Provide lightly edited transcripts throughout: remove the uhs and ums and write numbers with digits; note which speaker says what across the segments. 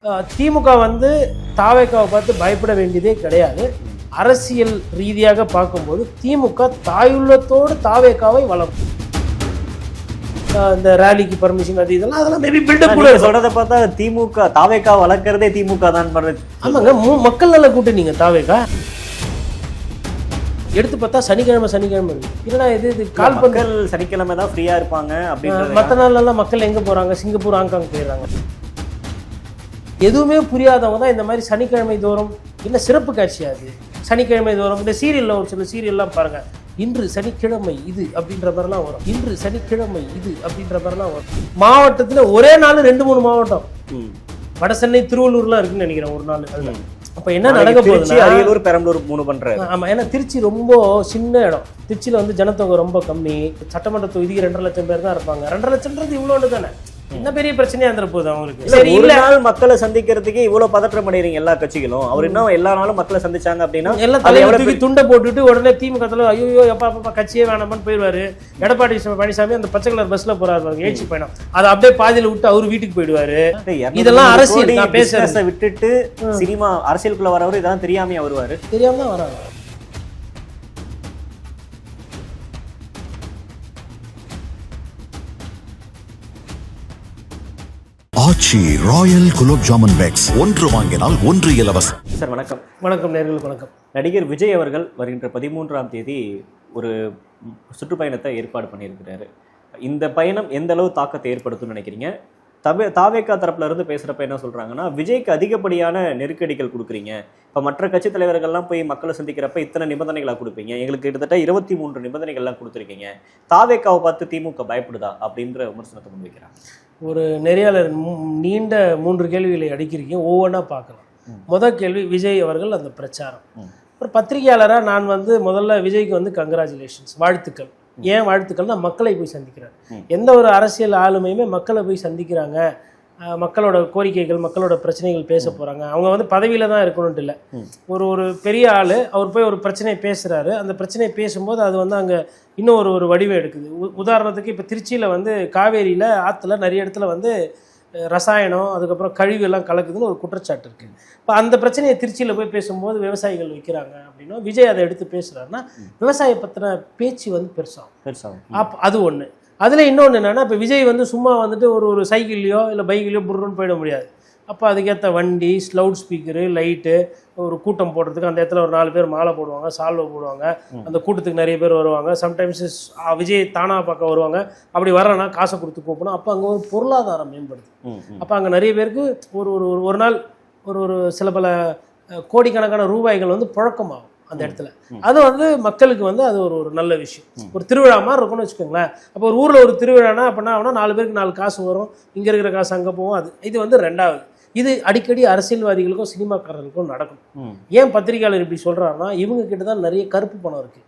Speaker 1: திமுக வந்து தாவேக்காவை பார்த்து பயப்பட வேண்டியதே கிடையாது. அரசியல் ரீதியாக பார்க்கும்போது திமுக தாயுள்ளத்தோடு தாவேக்காவை வளர்க்கும். இந்த ரேலிக்கு பர்மிஷன் அது இதெல்லாம் அதெல்லாம் மேபி பில்டப் கூட
Speaker 2: சொல்றதை பார்த்தா திமுக தாவேக்கா வளர்க்கறதே திமுக தான் பண்றது.
Speaker 1: ஆமாங்க, மக்கள் நல்ல கூட்டணிங்க தாவேக்கா. எடுத்து பார்த்தா சனிக்கிழமை இல்லைனா இது
Speaker 2: மக்கள் சனிக்கிழமை தான் ஃப்ரீயா இருப்பாங்க அப்படின்னு.
Speaker 1: மற்ற நாள்லாம் மக்கள் எங்க போறாங்க? சிங்கப்பூர், ஹாங்காங் போயிடுறாங்க. எதுவுமே புரியாதவங்க தான் இந்த மாதிரி சனிக்கிழமை தோறும் இல்லை சிறப்பு காட்சியாது சனிக்கிழமை தோறும் இந்த சீரியலில் ஒரு சில சீரியல்லாம் பாருங்கள், இன்று சனிக்கிழமை இது அப்படின்ற மாதிரிலாம் வரும். இன்று சனிக்கிழமை இது அப்படின்ற மாதிரிலாம் வரும். மாவட்டத்தில் ஒரே நாள் 2-3 மாவட்டம், வட சென்னை, திருவள்ளூர்லாம் இருக்குன்னு நினைக்கிறேன் ஒரு நாள். அதில் அப்போ என்ன நடக்க போகுது?
Speaker 2: அரியலூர், பெரம்பலூர் 3 பண்ணுறாங்க.
Speaker 1: ஆமாம், ஏன்னா திருச்சி ரொம்ப சின்ன இடம். திருச்சியில் வந்து ஜனத்தொகை ரொம்ப கம்மி. சட்டமன்ற தொகுதிக்கு 2.5 லட்சம் பேர் தான் இருப்பாங்க. 2.5 லட்சம்ன்றது இவ்வளோன்னு தானே, என்ன பெரிய பிரச்சனையா இருந்துற போகுது அவங்களுக்கு.
Speaker 2: சரி, ஒரு நாள் மக்களை சந்திக்கிறதுக்கு இவ்வளவு பதற்றம் அடைறீங்க எல்லா கட்சிகளும். அவர் இன்னும் எல்லா நாளும் மக்களை சந்திச்சாங்க அப்படின்னா
Speaker 1: எல்லாம் தலைவருக்கு துண்டை போட்டுட்டு உடனே திமுக தலைவர் ஐயோ எப்பா கட்சியே வேணாமான்னு போயிடுவாரு. எடப்பாடி பழனிசாமி அந்த பச்சை கலர் பஸ்ல போறாரு எழுச்சி பயணம், அதை அப்படியே பாதியில விட்டு அவரு வீட்டுக்கு போயிடுவாரு. இதெல்லாம் அரசியல். நான் பேசுறத
Speaker 2: விட்டுட்டு சினிமா அரசியலுக்குள்ள வரவரு இதெல்லாம் தெரியாம வருவாரு.
Speaker 1: தெரியாம தான் வராங்க.
Speaker 3: ஆச்சி ராயல் குலோப் ஜாமுன் பேக்ஸ், ஒன்று வாங்கினால் ஒன்று இலவசம்.
Speaker 2: சார் வணக்கம்.
Speaker 1: வணக்கம் நேயர்களுக்கு வணக்கம்.
Speaker 2: நடிகர் விஜய் அவர்கள் வருகின்ற 13ஆம் தேதி ஒரு சுற்றுப்பயணத்தை ஏற்பாடு பண்ணியிருக்கிறாரு. இந்த பயணம் எந்த அளவு தாக்கத்தை ஏற்படுத்தும்னு நினைக்கிறீங்க? தாவேக்கா தரப்புல இருந்து பேசுறப்ப என்ன சொல்றாங்கன்னா, விஜய்க்கு அதிகப்படியான நெருக்கடிகள் கொடுக்குறீங்க. இப்போ மற்ற கட்சி தலைவர்கள்லாம் போய் மக்களை சந்திக்கிறப்ப இத்தனை நிபந்தனைகளா கொடுப்பீங்க, எங்களுக்கு கிட்டத்தட்ட 23 நிபந்தனைகள்லாம் கொடுத்துருக்கீங்க, தாவேக்காவை பார்த்து திமுக பயப்படுதா அப்படின்ற விமர்சனத்தை முன்வைக்கிறாங்க.
Speaker 1: ஒரு நெறியாளர் நீண்ட 3 கேள்விகளை அடிக்கிறீங்க, ஒவ்வொன்றா பார்க்கலாம். முதல் கேள்வி, விஜய் அவர்கள் அந்த பிரச்சாரம். ஒரு பத்திரிகையாளராக நான் வந்து முதல்ல விஜய்க்கு வந்து கங்க்ராச்சுலேஷன்ஸ், வாழ்த்துக்கள். ஏன் வாழ்த்துக்கள்னா, மக்களை போய் சந்திக்கிறார். எந்த ஒரு அரசியல் ஆளுமையுமே மக்களை போய் சந்திக்கிறாங்க, மக்களோட கோரிக்கைகள், மக்களோட பிரச்சனைகள் பேச போகிறாங்க. அவங்க வந்து பதவியில் தான் இருக்கணும்ட்டு இல்லை. ஒரு பெரிய ஆள் அவர் போய் ஒரு பிரச்சனையை பேசுகிறாரு. அந்த பிரச்சனையை பேசும்போது அது வந்து அங்கே இன்னும் ஒரு வடிவம் எடுக்குது. உதாரணத்துக்கு இப்போ திருச்சியில் வந்து காவேரியில் ஆற்றுல நிறைய இடத்துல வந்து ரசாயனம், அதுக்கப்புறம் கழிவு எல்லாம் கலக்குதுன்னு ஒரு குற்றச்சாட்டு இருக்குது. இப்போ அந்த பிரச்சனையை திருச்சியில் போய் பேசும்போது விவசாயிகள் வைக்கிறாங்க அப்படின்னா விஜய் அதை எடுத்து பேசுகிறாருன்னா விவசாய பற்றின பேச்சு வந்து பெருசாகும். அது ஒன்று. அதில் இன்னொன்று என்னென்னா, இப்போ விஜய் வந்து சும்மா வந்துட்டு ஒரு சைக்கிள்லையோ இல்லை பைக்கிலையோ புருன்னு போயிட முடியாது. அப்போ அதுக்கேற்ற வண்டி, லவுட் ஸ்பீக்கரு, லைட்டு, ஒரு கூட்டம் போடுறதுக்கு அந்த இடத்துல ஒரு 4 பேர் மாலை போடுவாங்க, சால்வை போடுவாங்க. அந்த கூட்டத்துக்கு நிறைய பேர் வருவாங்க. சம்டைம்ஸ் விஜய் தானாக பார்க்க வருவாங்க. அப்படி வரலன்னா காசை கொடுத்து கூப்பிடணும். அப்போ அங்கே ஒரு பொருளாதாரம் மேம்படுது. அப்போ அங்கே நிறைய பேருக்கு ஒரு நாள் ஒரு சில பல கோடிக்கணக்கான ரூபாய்கள் வந்து புழக்கமாகும் அந்த இடத்துல. அது வந்து மக்களுக்கு வந்து அது ஒரு நல்ல விஷயம். ஒரு திருவிழா மாதிரி இருக்கும்னு வச்சுக்கோங்களேன். அப்போ ஒரு ஊரில் ஒரு திருவிழானா அப்படின்னா 4 பேருக்கு 4 காசு வரும். இங்கே இருக்கிற காசு அங்கே போகும். இது வந்து ரெண்டாவது. இது அடிக்கடி அரசியல்வாதிகளுக்கும் சினிமாக்காரர்களுக்கும் நடக்கும். ஏன் பத்திரிகையாளர் இப்படி சொல்றாருன்னா, இவங்க கிட்ட தான் நிறைய கருப்பு பணம் இருக்கு.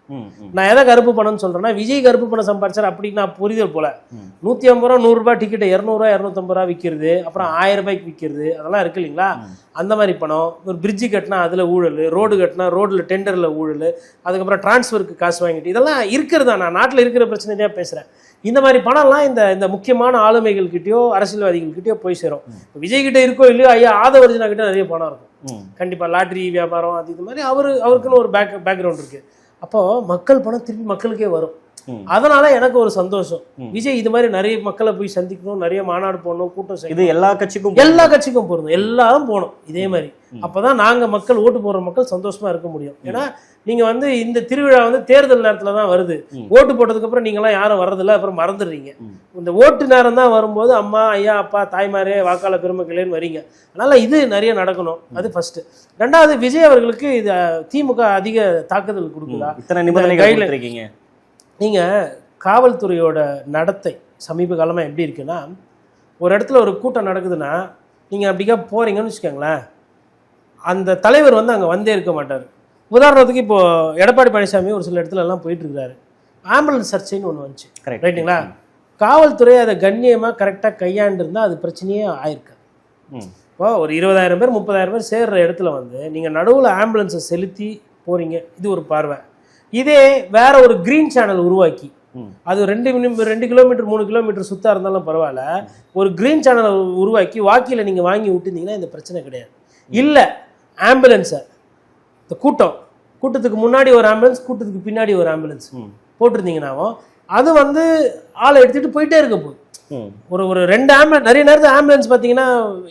Speaker 1: நான் எதை கருப்பு பணம்னு சொல்றேன்னா, விஜய் கருப்பு பணம் சம்பாதிச்சார் அப்படின்னு நான் புரிதல் போல. 150 ரூபா 100 ரூபாய் டிக்கெட்டை 200 ரூபா 250 ரூபா விற்கிறது, அப்புறம் 1000 ரூபாய்க்கு விற்கிறது, அதெல்லாம் இருக்கு இல்லைங்களா? அந்த மாதிரி பணம். ஒரு பிரிட்ஜு கட்டினா அதில் ஊழல், ரோடு கட்டினா ரோடில் டெண்டரில் ஊழல், அதுக்கப்புறம் டிரான்ஸ்ஃபருக்கு காசு வாங்கிட்டு, இதெல்லாம் இருக்கிறதா? நான் நாட்டில் இருக்கிற பிரச்சனை தான் பேசுகிறேன். இந்த மாதிரி பணம்லாம் இந்த முக்கியமான ஆளுமைகள்கிட்டயோ அரசியல்வாதிகள்கிட்டயோ போய் சேரும். விஜய்கிட்ட இருக்கோ இல்லையோ, ஐயா ஆதவர்ஜனா கிட்ட நிறைய பணம் இருக்கும் கண்டிப்பாக. லாட்ரி வியாபாரம் அது இது மாதிரி அவருக்குன்னு ஒரு பேக்ரவுண்ட் இருக்குது. அப்போது மக்கள் பணம் திருப்பி மக்களுக்கே வரும். அதனால எனக்கு ஒரு சந்தோஷம். விஜய் இது மாதிரி நிறைய மக்களை போய் சந்திக்கணும், நிறைய மாநாடு போடணும், கூட்டம் செய்யணும்.
Speaker 2: இது எல்லா கட்சிக்கும்
Speaker 1: போடணும், எல்லாரும் போகணும் இதே மாதிரி. அப்போதான் நாங்கள் மக்கள், ஓட்டு போடுற மக்கள் சந்தோஷமா இருக்க முடியும். ஏன்னா நீங்க வந்து இந்த திருவிழா வந்து தேர்தல் நேரத்துல தான் வருது. ஓட்டு போட்டதுக்கு அப்புறம் நீங்களாம் யாரும் வர்றதில்ல, அப்புறம் மறந்துடுறீங்க. இந்த ஓட்டு நேரம் தான் வரும்போது அம்மா, ஐயா, அப்பா, தாய்மாரே, வாக்காள பெருமக்களேன்னு வரீங்க. அதனால இது நிறைய நடக்கணும். அது ஃபர்ஸ்ட். ரெண்டாவது, விஜய் அவர்களுக்கு இது திமுக அதிக தாக்குதல் கொடுக்குதா? நீங்க காவல்துறையோட நடத்தை சமீப காலமாக எப்படி இருக்குன்னா, ஒரு இடத்துல ஒரு கூட்டம் நடக்குதுன்னா நீங்கள் அப்படிக்கா போகிறீங்கன்னு வச்சுக்கோங்களேன், அந்த தலைவர் வந்து அங்கே வந்தே இருக்க மாட்டார். உதாரணத்துக்கு இப்போது எடப்பாடி பழனிசாமி ஒரு சில இடத்துல எல்லாம் போயிட்டுருக்காரு. ஆம்புலன்ஸ் சர்ச்சைன்னு ஒன்று வந்துச்சு, ரைட்டுங்களா? காவல்துறை அதை கண்ணியமாக கரெக்டாக கையாண்டிருந்தால் அது பிரச்சனையே ஆயிருக்காது. இப்போ ஒரு 20,000 பேர் 30,000 பேர் சேர்கிற இடத்துல வந்து நீங்கள் நடுவில் ஆம்புலன்ஸை செலுத்தி போகிறீங்க, இது ஒரு பார்வை. இதே வேற ஒரு கிரீன் சேனல் உருவாக்கி அது 2 கிலோமீட்டர் 3 கிலோமீட்டர் சுத்தா இருந்தாலும் பரவாயில்ல, ஒரு கிரீன் சேனலை உருவாக்கி வாக்கியில் நீங்கள் வாங்கி விட்டுருந்தீங்கன்னா இந்த பிரச்சனை கிடையாது. இல்லை ஆம்புலன்ஸை இந்த கூட்டத்துக்கு முன்னாடி ஒரு ஆம்புலன்ஸ், கூட்டத்துக்கு பின்னாடி ஒரு ஆம்புலன்ஸ் போட்டிருந்தீங்கன்னாவும் அது வந்து ஆளை எடுத்துகிட்டு போயிட்டே இருக்க போகுது. ஒரு 2 ஆம்புலன்ஸ், நிறைய நேரத்தில் ஆம்புலன்ஸ் பார்த்தீங்கன்னா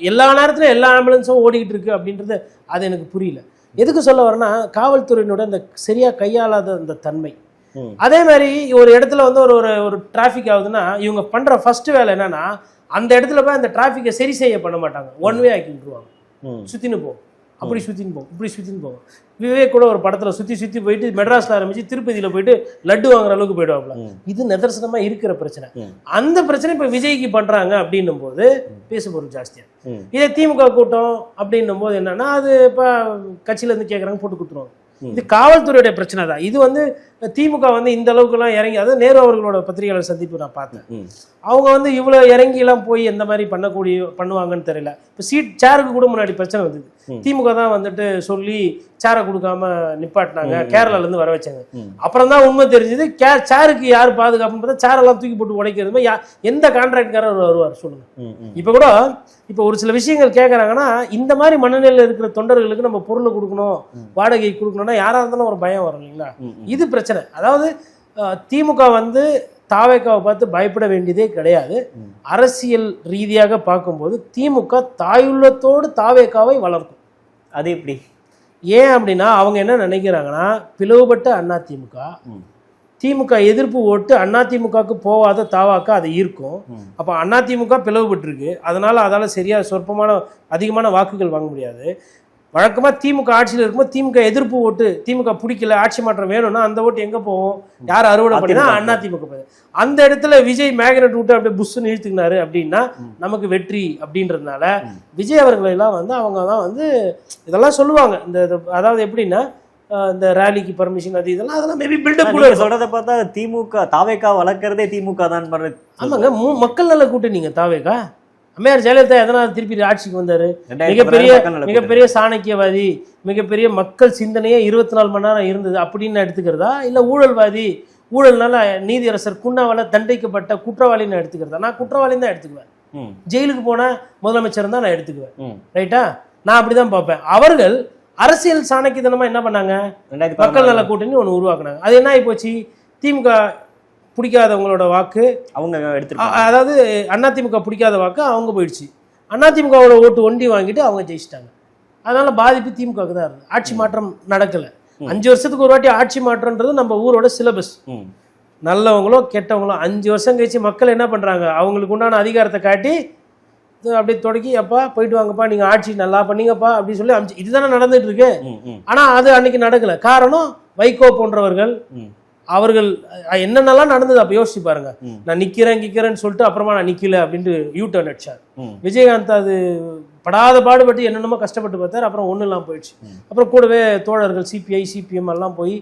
Speaker 1: எல்லா நேரத்துலையும் எல்லா ஆம்புலன்ஸும் ஓடிக்கிட்டு இருக்கு அப்படின்றது அது எனக்கு புரியல. எதுக்கு சொல்ல வரேன்னா, காவல்துறையினோட இந்த சரியாக கையாளாத அந்த தன்மை. அதே மாதிரி ஒரு இடத்துல வந்து ஒரு டிராஃபிக் ஆகுதுன்னா இவங்க பண்ணுற ஃபர்ஸ்ட் வேலை என்னன்னா, அந்த இடத்துல போய் அந்த டிராஃபிக்கை சரி செய்ய பண்ண மாட்டாங்க, ஒன் வே ஆக்கி விட்டுருவாங்க. சுற்றின்னு போகும், அப்படி சுற்றின்னு போகும், இப்படி சுற்றின்னு போகும். விவேக் கூட ஒரு படத்தில் சுற்றி போயிட்டு மெட்ராஸில் ஆரம்பிச்சு திருப்பதியில் போயிட்டு லட்டு வாங்குற அளவுக்கு போயிடுவாங்களா. இது நிதர்சனமாக இருக்கிற பிரச்சனை. அந்த பிரச்சனை இப்போ விஜய்க்கு பண்ணுறாங்க அப்படின்னும் போது பேசுபொருள் ஜாஸ்தியாக. இதே திமுக கூட்டம் அப்படின்னும் போது என்னன்னா, அது இப்போ கட்சியிலேருந்து கேட்குறாங்க போட்டு கொடுத்துருவாங்க. இது காவல்துறையுடைய பிரச்சனை தான். இது வந்து திமுக வந்து இந்த அளவுக்குலாம் இறங்கி, அதாவது நேரு அவர்களோட பத்திரிகையாளர் சந்திப்பு நான் பார்த்தேன். அவங்க வந்து இவ்வளோ இறங்கிலாம் போய் எந்த மாதிரி பண்ணுவாங்கன்னு தெரியல. இப்போ சேருக்கு கூட முன்னாடி பிரச்சனை வந்தது. திமுக தான் வந்துட்டு சொல்லி சேரை கொடுக்காம நிப்பாட்டினாங்க, கேரளாலேருந்து வர வச்சாங்க. அப்புறம் தான் உண்மை தெரிஞ்சது, சேருக்கு யார் பாதுகாப்புன்னு பார்த்தா சேரெல்லாம் தூக்கி போட்டு உடைக்கிறது எந்த கான்ட்ராக்ட்காரர் வருவார் சொல்லுங்க. இப்போ கூட இப்போ ஒரு சில விஷயங்கள் கேட்குறாங்கன்னா, இந்த மாதிரி மனநிலையில் இருக்கிற தொண்டர்களுக்கு நம்ம பொருளை கொடுக்கணும், வாடகை கொடுக்கணும்னா யாராக இருந்தாலும் ஒரு பயம் வரும் இல்லைங்களா. இது பிரச்சனை. அதாவது திமுக வந்து தாவேக்காவை பார்த்து பயப்பட வேண்டியதே கிடையாது. அரசியல் ரீதியாக பார்க்கும்போது திமுக தாயுள்ளத்தோடு தாவேக்காவை வளர்க்கும். அது எப்படி? ஏன் அப்படின்னா, அவங்க என்ன நினைக்கிறாங்கன்னா, பிளவுபட்ட அதிமுக, திமுக எதிர்ப்பு ஓட்டு அதிமுகவுக்கு போகாத தாவாக்கா அதை ஈர்க்கும். அப்போ அதிமுக பிளவுபட்டுருக்கு, அதனால அதால் சரியாக சொற்பமான அதிகமான வாக்குகள் வாங்க முடியாது. வழக்கமாக திமுக ஆட்சியில் இருக்கும்போது திமுக எதிர்ப்பு ஓட்டு, திமுக பிடிக்கல, ஆட்சி மாற்றம் வேணும்னா அந்த ஓட்டு எங்கே போவோம், யார் அறுவடை பண்ணினா அதிமுக போகுது. அந்த இடத்துல விஜய் மேக்னெட் விட்டு அப்படியே புஷ்ஷுன்னு இழுத்துக்கினாரு அப்படின்னா நமக்கு வெற்றி அப்படின்றதுனால விஜய் அவர்களெல்லாம் வந்து அவங்க தான் வந்து இதெல்லாம் சொல்லுவாங்க. அதாவது எப்படின்னா, இந்த ரேலிக்கு பர்மிஷன் அதெல்லாம் மேபி பில்டப் கூட
Speaker 2: சொல்றதை பார்த்தா திமுக தாவேக்கா வளர்க்கறதே திமுக தான்.
Speaker 1: ஆமாங்க, மக்கள் நல்ல கூட்டணிங்க தாவேக்கா. அம்மையார் ஜெயலலிதா எதனால் திருப்பி ஆட்சிக்கு வந்தாரு? மிகப்பெரிய சாணக்கியவாதி, மிகப்பெரிய மக்கள் சிந்தனையே 24 மணி நேரம் இருந்தது அப்படின்னு எடுத்துக்கிறதா, இல்லை ஊழல்வாதி, ஊழல்னால நீதியரசர் குன்னாவால தண்டிக்கப்பட்ட குற்றவாளின்னு எடுத்துக்கிறதா? நான் குற்றவாளின்னு தான் எடுத்துக்குவேன். ஜெயிலுக்கு போன முதலமைச்சர் தான் நான் எடுத்துக்குவேன். ரைட்டா? நான் அப்படிதான் பார்ப்பேன். அவர்கள் அரசியல் சாணக்கியத்தனமா என்ன பண்ணாங்க, மக்கள் நல கூட்டணி ஒன்று உருவாக்குனாங்க. அது என்ன ஆகி போச்சு, திமுக பிடிக்காதவங்களோட வாக்கு அவங்க எடுத்து, அதாவது அதிமுக பிடிக்காத வாக்கு அவங்க போயிடுச்சு. அதிமுகவோட ஓட்டு ஒண்டி வாங்கிட்டு அவங்க ஜெயிச்சிட்டாங்க. அதனால பாதிப்பு திமுகவுக்கு தான் இருந்தது. ஆட்சி மாற்றம் நடக்கல. 5 வருஷத்துக்கு ஒரு வாட்டி ஆட்சி மாற்றம்ன்றது நம்ம ஊரோட சிலபஸ். நல்லவங்களோ கெட்டவங்களோ 5 வருஷம் கழிச்சு மக்கள் என்ன பண்றாங்க, அவங்களுக்கு உண்டான அதிகாரத்தை காட்டி அப்படியே தொடக்கி, அப்பா போயிட்டு வாங்கப்பா, நீங்க ஆட்சி நல்லா பண்ணீங்கப்பா அப்படின்னு சொல்லி அமிச்சு, இதுதானே நடந்துட்டு இருக்கு. ஆனா அது அன்னைக்கு நடக்கல. காரணம் வைகோ போன்றவர்கள், அவர்கள் என்னென்னலாம் நடந்தது அப்ப யோசிச்சு பாருங்க. நான் நிக்கிறேன்னு சொல்லிட்டு அப்புறமா நான் நிக்கல அப்படின்ட்டு யூ டர்ன் அடிச்சார். விஜயகாந்த் அது படாத பாடுபட்டு என்னென்னமோ கஷ்டப்பட்டு பார்த்தார். அப்புறம் ஒன்றும் இல்லாமல் போயிடுச்சு. அப்புறம் கூடவே தோழர்கள் சிபிஐ சிபிஎம் எல்லாம் போய்,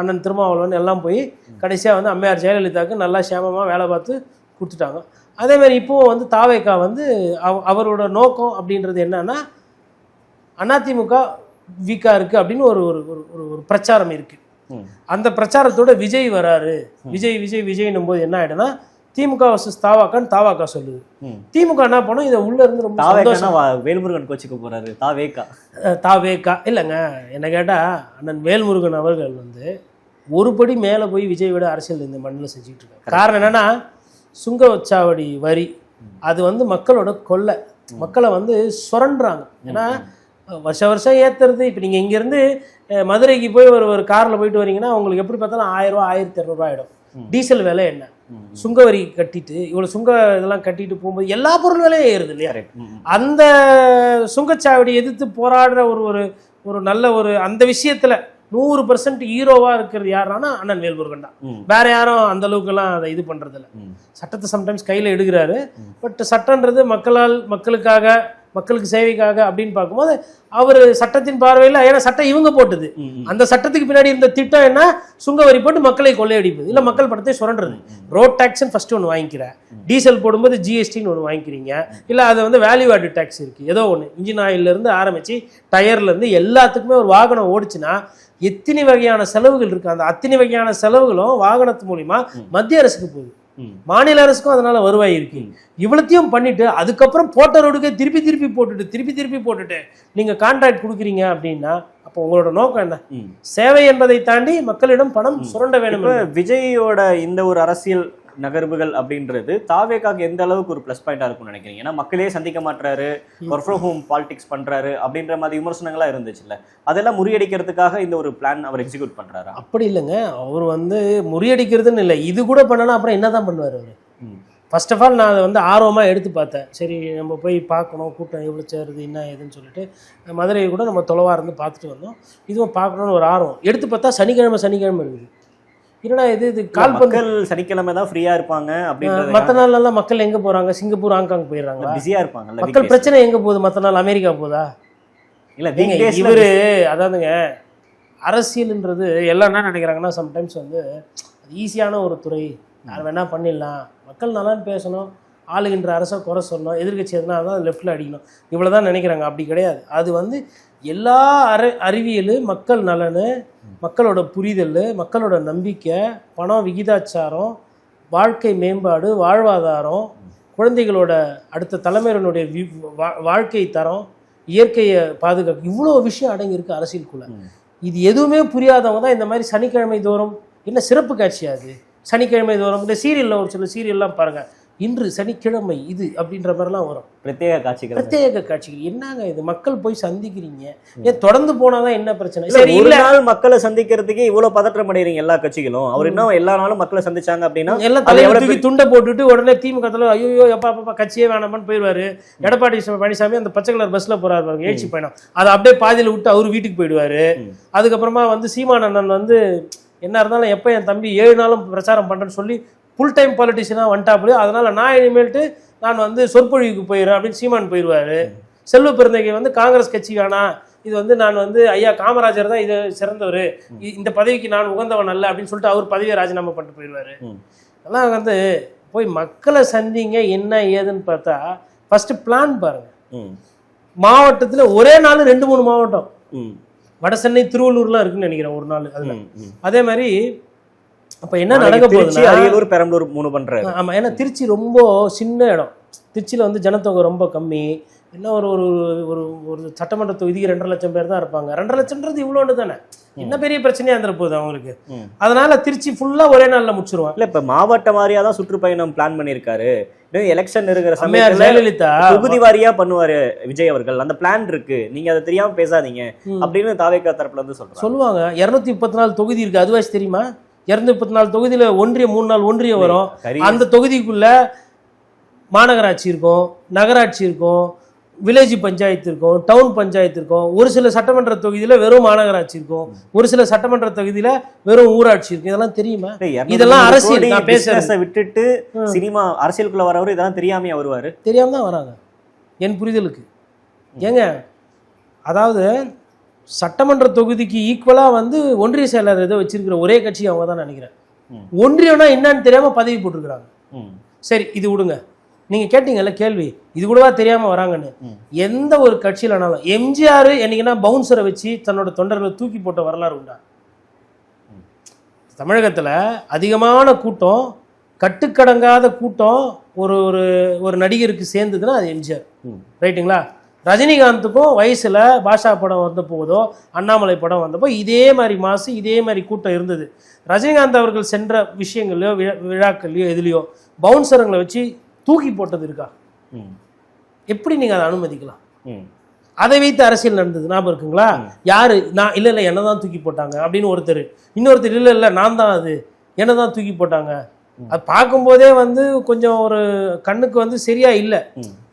Speaker 1: அண்ணன் திருமாவளவன் எல்லாம் போய் கடைசியாக வந்து அம்மையார் ஜெயலலிதாவுக்கு நல்லா சேமமாக வேலை பார்த்து கொடுத்துட்டாங்க. அதே மாதிரி இப்போவும் வந்து தாவேக்கா வந்து அவரோட நோக்கம் அப்படின்றது என்னன்னா, அதிமுக வீக்கா இருக்கு அப்படின்னு ஒரு பிரச்சாரம் இருக்கு. அந்த பிரச்சாரத்தோட விஜய் வராரு, விஜய்னும் போது என்ன ஆயிடும்னா, திமுக வர்சஸ் தாவாக்கான்னு தாவாக்கா சொல்லுது. திமுக என்ன பண்ணும், இதை உள்ள இருந்து ரொம்ப
Speaker 2: வேல்முருகன் கோச்சிக்க போறாரு.
Speaker 1: தாவேக்கா இல்லைங்க, என்ன கேட்டா அண்ணன் வேல்முருகன் அவர்கள் வந்து ஒரு படி மேல போய் விஜய் விட அரசியல் இந்த மண்ணில் செஞ்சுட்டு இருக்காங்க. காரணம் என்னன்னா, சுங்கச்சாவடி வரி அது வந்து மக்களோட கொள்ளை, மக்களை வந்து சுரண்டுறாங்க. ஏன்னா வருஷம் ஏற்றுறது. இப்போ நீங்கள் இங்கேருந்து மதுரைக்கு போய் ஒரு காரில் போயிட்டு வரீங்கன்னா உங்களுக்கு எப்படி பார்த்தாலும் 1000 ரூபா 1200 ஆகிடும். டீசல் விலை என்ன, சுங்க வரி கட்டிட்டு இவ்வளோ சுங்க இதெல்லாம் கட்டிட்டு போகும்போது எல்லா பொருள் விலையும் ஏறுது இல்லையா. அந்த சுங்கச்சாவடி எதிர்த்து போராடுற ஒரு நல்ல அந்த விஷயத்தில் 100% ஹீரோவாக இருக்கிறது யாருன்னா அண்ணன் வேல்முருகன் தான். வேற யாரும் அந்த அளவுக்குலாம் அதை இது பண்ணுறதில்ல. சட்டத்தை சம்டைம்ஸ் கையில் எடுக்கிறாரு. பட் சட்டன்றது மக்களுக்காக மக்களுக்கு சேவைக்காக அப்படின்னு பார்க்கும்போது அவர் சட்டத்தின் பார்வையில், ஏன்னா சட்டம் இவங்க போட்டது, அந்த சட்டத்துக்கு பின்னாடி இருந்த திட்டம் என்ன, சுங்க வரி போட்டு மக்களை கொள்ளையடிப்பது, இல்லை மக்கள் பணத்தை சுரண்டுறது. ரோட் டேக்ஸ்ன்னு ஃபர்ஸ்ட் ஒன்று வாங்கிக்கிற, டீசல் போடும்போது ஜிஎஸ்டின்னு ஒன்று வாங்கிக்கிறீங்க, இல்லை அது வந்து வேல்யூ ஆட் டேக்ஸ் இருக்குது, ஏதோ ஒன்று இன்ஜின் ஆயிலிருந்து ஆரம்பித்து டயர்லேருந்து எல்லாத்துக்குமே ஒரு வாகனம் ஓடிச்சுன்னா எத்தனை வகையான செலவுகள் இருக்குது. அந்த அத்தனை வகையான செலவுகளும் வாகனத்து மூலிமா மத்திய அரசுக்கு போகுது, மாநில அரசுக்கும் அதனால வருவாய் இருக்கு. இவ்வளத்தையும் பண்ணிட்டு அதுக்கப்புறம் போட்ட ரோடுக்கே திருப்பி போட்டுட்டு நீங்க கான்ட்ராக்ட் கொடுக்குறீங்க அப்படின்னா அப்போ உங்களோட நோக்கம் என்ன? சேவை என்பதை தாண்டி மக்களிடம் பணம் சுரண்ட வேண்டும்.
Speaker 2: விஜயோட இந்த ஒரு அரசியல் நகர்வுகள் அப்படின்றது தாவேக்காக்கு எந்த அளவுக்கு ஒரு ப்ளஸ் பாயிண்டா இருக்கும்னு நினைக்கிறீங்க? ஏன்னா மக்களே சந்திக்க மாட்டாரு, ஒர்க் ஃப்ரம் ஹோம் பாலிடிக்ஸ் பண்றாரு அப்படின்ற மாதிரி விமர்சனங்களா இருந்துச்சுல்ல, அதெல்லாம் முறியடிக்கிறதுக்காக இந்த ஒரு பிளான் அவர் எக்ஸிக்யூட் பண்றாரா?
Speaker 1: அப்படி இல்லைங்க, அவர் வந்து முறியடிக்கிறதுன்னு இல்லை, இது கூட பண்ணனா அப்புறம் என்னதான் பண்ணுவார் அவர்? ஃபர்ஸ்ட் ஆஃப் ஆல் நான் அதை வந்து ஆர்வமாக எடுத்து பார்த்தேன். சரி நம்ம போய் பார்க்கணும், கூட்டம் எவ்வளோ சேருது என்ன ஏதுன்னு சொல்லிட்டு மதுரையை கூட நம்ம தொலைவாக இருந்து பார்த்துட்டு வந்தோம். இதுவும் பார்க்கணுன்னு ஒரு ஆர்வம் எடுத்து பார்த்தா சனிக்கிழமை இருக்குது. என்னடா இது
Speaker 2: மக்கள் சனிக்கிழமை தான் ஃப்ரீயா இருப்பாங்க அப்படின்னு.
Speaker 1: மற்ற நாள்லாம் மக்கள் எங்க போறாங்க? சிங்கப்பூர், ஹாங்காங் போயிடுறாங்க,
Speaker 2: பிஸியா இருப்பாங்க.
Speaker 1: மக்கள் பிரச்சனை எங்க போகுது? மற்ற நாள் அமெரிக்கா போதா?
Speaker 2: இல்ல
Speaker 1: இவரு அதாவதுங்க, அரசியல்ன்றது எல்லாம் என்ன நினைக்கிறாங்கன்னா சம்டைம்ஸ் வந்து ஈஸியான ஒரு துறை, யார் வேணா பண்ணிடலாம், மக்கள் நல்லான்னு பேசணும், ஆளுகின்ற அரசை குறை சொல்லணும், எதிர்கட்சி எதுனா அதான் லெஃப்டில் அடிக்கணும், இவ்வளோதான் நினைக்கிறாங்க. அப்படி கிடையாது. அது வந்து எல்லா அறிவியல், மக்கள் நலனு, மக்களோட புரிதல், மக்களோட நம்பிக்கை, பணம், விகிதாச்சாரம், வாழ்க்கை மேம்பாடு, வாழ்வாதாரம், குழந்தைகளோட அடுத்த தலைமுறையினுடைய வாழ்க்கை தரம், இயற்கையை பாதுகாப்பு, இவ்வளோ விஷயம் அடங்கியிருக்கு அரசியலுக்குள்ள. இது எதுவுமே புரியாதவங்க தான் இந்த மாதிரி சனிக்கிழமை தோறும், என்ன சிறப்பு காட்சியாது சனிக்கிழமை தோறும், இந்த சீரியலில் ஒரு சில சீரியல்லாம் பாருங்கள், இன்று சனிக்கிழமை இது அப்படின்ற மாதிரிலாம் வரும், பிரத்யேக காட்சிகள். என்னங்க இது? மக்கள் போய் சந்திக்கிறீங்க, ஏன் தொடர்ந்து போனாதான் என்ன பிரச்சனை?
Speaker 2: சரி, ஒரு நாள் மக்களை சந்திக்கிறதுக்கே இவ்வளவு பதற்றம் அடைகிறீங்க எல்லா கட்சிகளும். அவர் இன்னும் எல்லா நாளும் மக்களை சந்திச்சாங்க அப்படின்னா
Speaker 1: எல்லாம் தலைவர் தூக்கி துண்டை போட்டுட்டு உடனே திமுக தலைவர் ஐயோ எப்பா கட்சியே வேணாமான்னு போயிடுவாரு. எடப்பாடி பழனிசாமி அந்த பச்சை கலர் பஸ்ல போறாரு பாருங்க, எழுச்சி பயணம், அதை அப்படியே பாதியில விட்டு அவரு வீட்டுக்கு போயிடுவாரு. அதுக்கப்புறமா வந்து சீமான் அண்ணன் வந்து என்ன இருந்தாலும் எப்போ என் தம்பி 7 நாளும் பிரச்சாரம் பண்றேன்னு சொல்லி ஃபுல் டைம் பாலிட்டிஷியனாக வந்துட்டாப்புல, அதனால நான் இனிமேல்ட்டு நான் வந்து சொற்பொழிவுக்கு போயிடுறேன் அப்படின்னு சீமான் போயிடுவார். செல்வ பெருந்தகை வந்து காங்கிரஸ் கட்சி வேணாம், இது வந்து நான் வந்து ஐயா காமராஜர் தான் இது சிறந்தவர், இந்த பதவிக்கு நான் உகந்தவன் அல்ல அப்படின்னு சொல்லிட்டு அவர் பதவியை ராஜினாமா பண்ணிட்டு போயிடுவார். அதெல்லாம் வந்து போய் மக்களை சந்திங்க என்ன ஏதுன்னு பார்த்தா ஃபர்ஸ்ட் பிளான் பாருங்க. மாவட்டத்தில் ஒரே நாள் 2-3 மாவட்டம், வட சென்னை திருவள்ளூர்லாம் இருக்குன்னு நினைக்கிறேன் ஒரு நாள். அதுல அதே மாதிரி அப்ப என்ன நடக்க போகுது?
Speaker 2: அரியலூர், பெரம்பலூர் 3 பண்றாரு.
Speaker 1: ஆமா, ஏன்னா திருச்சி ரொம்ப சின்ன இடம், திருச்சியில வந்து ஜனத்தொகை ரொம்ப கம்மி, என்ன ஒரு ஒரு ஒரு சட்டமன்ற தொகுதிக்கு 2.5 லட்சம் பேர் தான் இருப்பாங்க. 2.5 லட்சம்ன்றது இவ்வளோன்னு தானே, என்ன பெரிய பிரச்சனையா இருந்துற போகுது அவங்களுக்கு. அதனால திருச்சி ஃபுல்லா ஒரே நாள்ல முடிச்சிருவாங்க.
Speaker 2: இல்ல இப்ப மாவட்ட வாரியா தான் சுற்றுப்பயணம் பிளான் பண்ணிருக்காரு. எலெக்ஷன் இருக்கிற சமயம்
Speaker 1: ஜெயலலிதா
Speaker 2: தொகுதி வாரியா பண்ணுவாரு விஜய் அவர்கள். அந்த பிளான் இருக்கு, நீங்க அதை தெரியாம பேசாதீங்க அப்படின்னு தாவேகா தரப்புல இருந்து சொல்லுவாங்க.
Speaker 1: 234 தொகுதி இருக்கு, அதுவாச்சு தெரியுமா? 234 தொகுதியில ஒன்றியம் 3 நாள் ஒன்றியம் வரும். அந்த தொகுதிக்குள்ள மாநகராட்சி இருக்கும், நகராட்சி இருக்கும், வில்லேஜ் பஞ்சாயத்து இருக்கும், டவுன் பஞ்சாயத்து இருக்கும். ஒரு சில சட்டமன்ற தொகுதியில வெறும் மாநகராட்சி இருக்கும், ஒரு சில சட்டமன்ற தொகுதியில வெறும் ஊராட்சி இருக்கும். இதெல்லாம் தெரியுமா? இதெல்லாம் அரசியல். நான் பேசுறத
Speaker 2: விட்டுட்டு சினிமா அரசியலுக்குள்ள வரவரு இதெல்லாம் தெரியாமையா வருவாரு?
Speaker 1: தெரியாம தான் வராங்க என் புரிதலுக்கு. ஏங்க, அதாவது சட்டமன்ற தொகுதிக்கு ஈக்குவலா வந்து ஒன்றிய செயலாளர் ஏதோ வச்சிருக்கிற ஒரே கட்சி அவங்க தான் நினைக்கிறேன். ஒன்றியம்னா என்னன்னு தெரியாம பதவி போட்டிருக்கிறாங்க. சரி, இது விடுங்க, நீங்க கேட்டீங்கல்ல கேள்வி, இது கூடவா தெரியாம வராங்கன்னு. எந்த ஒரு கட்சியிலனாலும் எம்ஜிஆர் என்னைக்குன்னா பவுன்சரை வச்சு தன்னோட தொண்டர்களை தூக்கி போட்ட வரலாறு உண்டா? தமிழகத்துல அதிகமான கூட்டம், கட்டுக்கடங்காத கூட்டம் ஒரு ஒரு நடிகருக்கு சேர்ந்ததுன்னா அது எம்ஜிஆர், ரைட்டுங்களா? ரஜினிகாந்துக்கும் வயசுல பாஷா படம் வந்த போதோ அண்ணாமலை படம் வந்தப்போ இதே மாதிரி மாசு, இதே மாதிரி கூட்டம் இருந்தது. ரஜினிகாந்த் அவர்கள் சென்ற விஷயங்கள்லையோ விழாக்கள்லையோ எதுலையோ பவுன்சருங்களை வச்சு தூக்கி போட்டது இருக்கா? எப்படி நீங்க அதை அனுமதிக்கலாம்? அதை வைத்து அரசியல் நடந்தது ஞாபகம் இருக்குங்களா? யாரு? நான் இல்ல என்னதான் தூக்கி போட்டாங்க அப்படின்னு ஒருத்தர், இன்னொருத்தர் இல்ல நான் தான் அது என்னதான் தூக்கி போட்டாங்க. அது பார்க்கும்போதே வந்து கொஞ்சம் ஒரு கண்ணுக்கு வந்து சரியா இல்லை.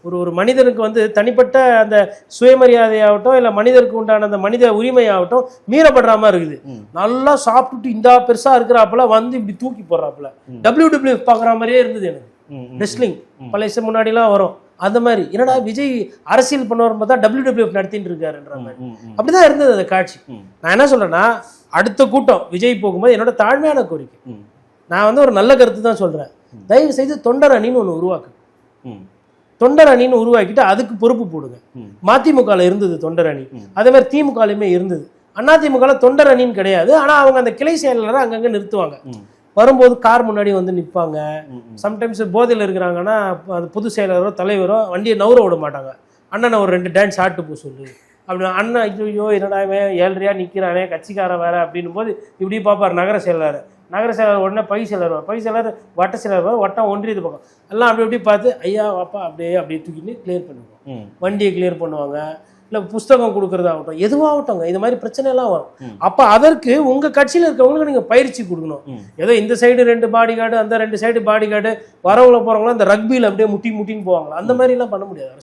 Speaker 1: ஒரு மனிதனுக்கு வந்து தனிப்பட்ட அந்த சுயமரியாதையாகட்டும் இல்லை மனிதருக்கு உண்டான அந்த மனித உரிமையாகட்டும் மீறப்படுற மாதிரி இருக்குது. நல்லா சாப்பிட்டுட்டு இந்த பெருசா இருக்கிறாப்புல வந்து இப்படி தூக்கி போடுறாப்புல WWF பார்க்குற மாதிரியே இருந்தது எனக்கு. ரெஸ்லிங் பழைய முன்னாடிலாம் வரும், அந்த மாதிரி என்னடா விஜய் அரசியல் பண்ணுவார் பார்த்தா WWF நடத்திட்டு இருக்காருன்ற மாதிரி அப்படிதான் இருந்தது அந்த காட்சி. நான் என்ன சொல்றேன்னா, அடுத்த கூட்டம் விஜய் போகும்போது என்னோட தாழ்மையான கோரிக்கை, நான் வந்து ஒரு நல்ல கருத்து தான் சொல்றேன், தயவு செய்து தொண்டர் அணின்னு ஒன்று உருவாக்கு. தொண்டர் அணின்னு உருவாக்கிட்டு அதுக்கு பொறுப்பு போடுங்க. மதிமுகவில் இருந்தது தொண்டர் அணி, அதே மாதிரி திமுகலையுமே இருந்தது. அதிமுகவில் தொண்டர் அணின்னு கிடையாது, ஆனால் அவங்க அந்த கிளை செயலாளரை அங்கங்கே நிறுத்துவாங்க. வரும்போது கார் முன்னாடி வந்து நிற்பாங்க. சம்டைம்ஸ் போதையில் இருக்கிறாங்கன்னா அது பொதுச் செயலாளரோ தலைவரோ வண்டியை நவுற விட மாட்டாங்க. அண்ணனை ஒரு 2 டான்ஸ் ஆட்டு போ சொல்லு அப்படின்னு. அண்ணன் ஐயோ என்னடா ஏழ்றையா நிற்கிறானே கட்சிக்காரன் வேற அப்படின்னும் போது இப்படி பார்ப்பார் நகர செயலாளர் உடனே பை செயலாளர் வட்ட செயலாளர் வட்டம் ஒன்றியது பக்கம் எல்லாம் அப்படி இப்படி பார்த்து ஐயா வாப்பா அப்படியே தூக்கிட்டு கிளியர் பண்ணுவோம். வண்டியை கிளியர் பண்ணுவாங்க, இல்லை புஸ்தகம் கொடுக்குறதாகட்டும் எதுவாகட்டும். இது மாதிரி பிரச்சனை எல்லாம் வரும். அப்போ அதற்கு உங்கள் கட்சியில் இருக்கவங்களுக்கு நீங்கள் பயிற்சி கொடுக்கணும். ஏதோ இந்த சைடு 2 பாடி கார்டு, அந்த 2 சைடு பாடி கார்டு, வரவங்கள போகிறவங்களாம் இந்த ரக்பியில் அப்படியே முட்டின்னு போவாங்களா, அந்த மாதிரிலாம் பண்ண முடியாது.